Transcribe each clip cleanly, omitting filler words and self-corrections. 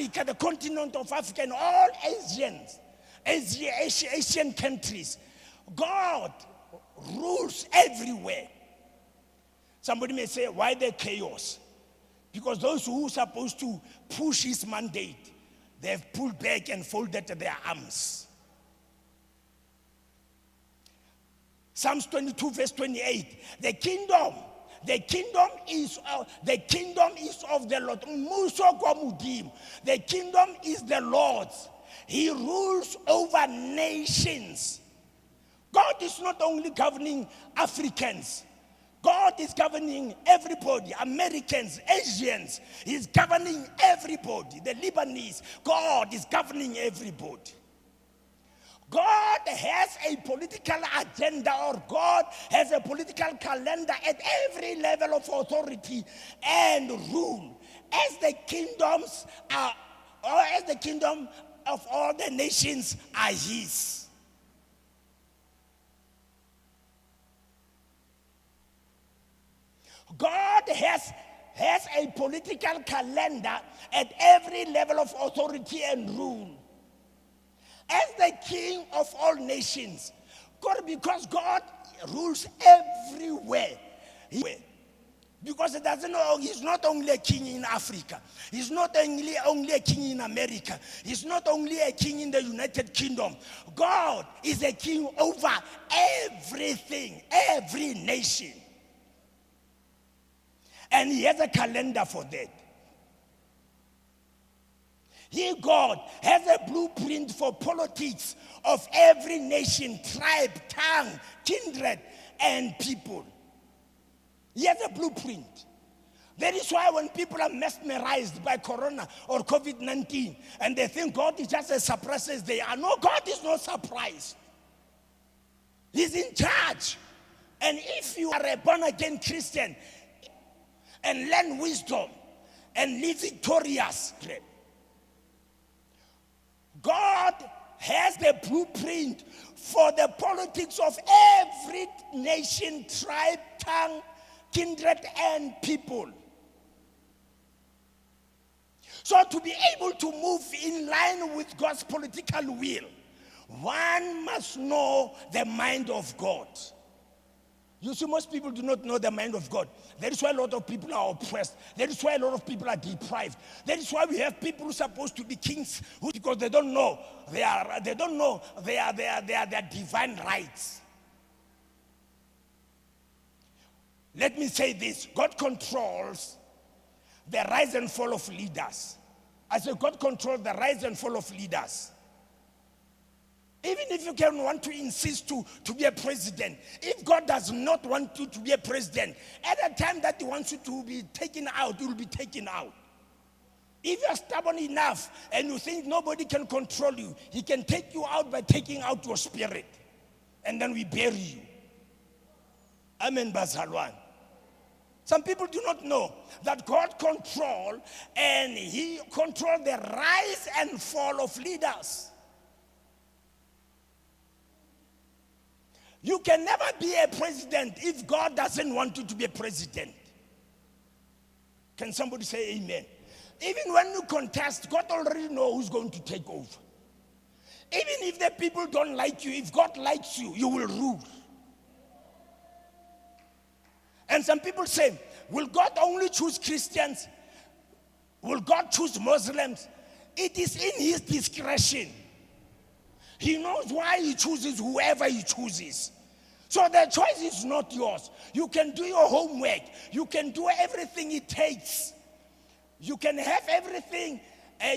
Africa, the continent of Africa, and all Asian countries, God rules everywhere. Somebody may say, why the chaos? Because those who are supposed to push his mandate, they have pulled back and folded their arms. Psalms 22 verse 28, the kingdom is of the Lord. The kingdom is the Lord's. He rules over nations. God is not only governing Africans. God is governing everybody, Americans, Asians. He's governing everybody. The Lebanese, God is governing everybody. God has a political agenda, or God has a political calendar at every level of authority and rule. As the kingdoms are, or as the kingdom of all the nations are his. God has a political calendar at every level of authority and rule. As the king of all nations, God, because God rules everywhere. Because it doesn't know, he's not only a king in Africa, he's not only a king in America, he's not only a king in the United Kingdom. God is a king over everything, every nation. And he has a calendar for that. He, God, has a blueprint for politics of every nation, tribe, tongue, kindred, and people. He has a blueprint. That is why when people are mesmerized by corona or COVID-19 and they think God is just as surprised as they are. No, God is not surprised. He's in charge. And if you are a born-again Christian and learn wisdom and live victorious, God has the blueprint for the politics of every nation, tribe, tongue, kindred, and people. So to be able to move in line with God's political will, one must know the mind of God. You see, most people do not know the mind of God. That is why a lot of people are oppressed. That is why a lot of people are deprived. That is why we have people who are supposed to be kings because they don't know their divine rights. Let me say this: God controls the rise and fall of leaders. I say God controls the rise and fall of leaders. Even if you can want to insist to be a president, if God does not want you to be a president, at the time that he wants you to be taken out, you will be taken out. If you are stubborn enough and you think nobody can control you, he can take you out by taking out your spirit. And then we bury you. Amen, Bazalwan. Some people do not know that God controls, and he controls the rise and fall of leaders. You can never be a president if God doesn't want you to be a president. Can somebody say amen? Even when you contest, God already knows who's going to take over. Even if the people don't like you, if God likes you, you will rule. And some people say, will God only choose Christians? Will God choose Muslims? It is in his discretion. He knows why he chooses whoever he chooses. So the choice is not yours. You can do your homework. You can do everything it takes. You can have everything.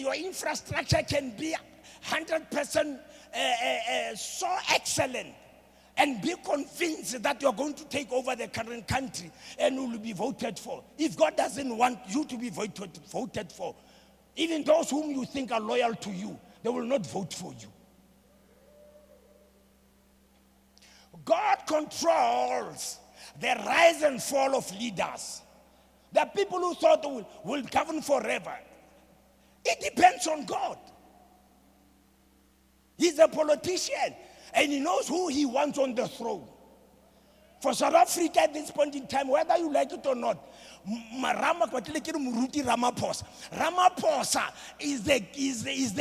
Your infrastructure can be 100% so excellent. And be convinced that you're going to take over the current country and will be voted for. If God doesn't want you to be voted for, even those whom you think are loyal to you, they will not vote for you. God controls the rise and fall of leaders. The people who thought will govern forever. It depends on God. He's a politician, and he knows who he wants on the throne. For South Africa at this point in time, whether you like it or not, Marama kwatlile ke re moruti Ramaphosa. Ramaphosa is the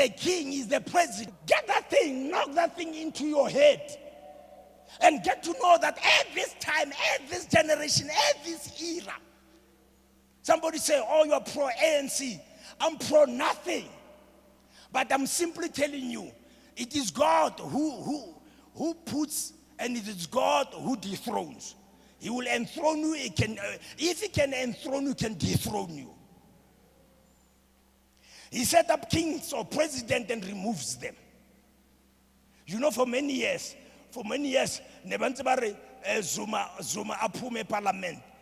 king, is the president. Get that thing, knock that thing into your head. And get to know that at this time, at this generation, at this era, somebody say, oh, you're pro ANC. I'm pro nothing. But I'm simply telling you, it is God who puts, and it is God who dethrones. He will enthrone you. If he can enthrone you, he can dethrone you. He set up kings or president and removes them. You know, for many years, Zuma aphume parliament.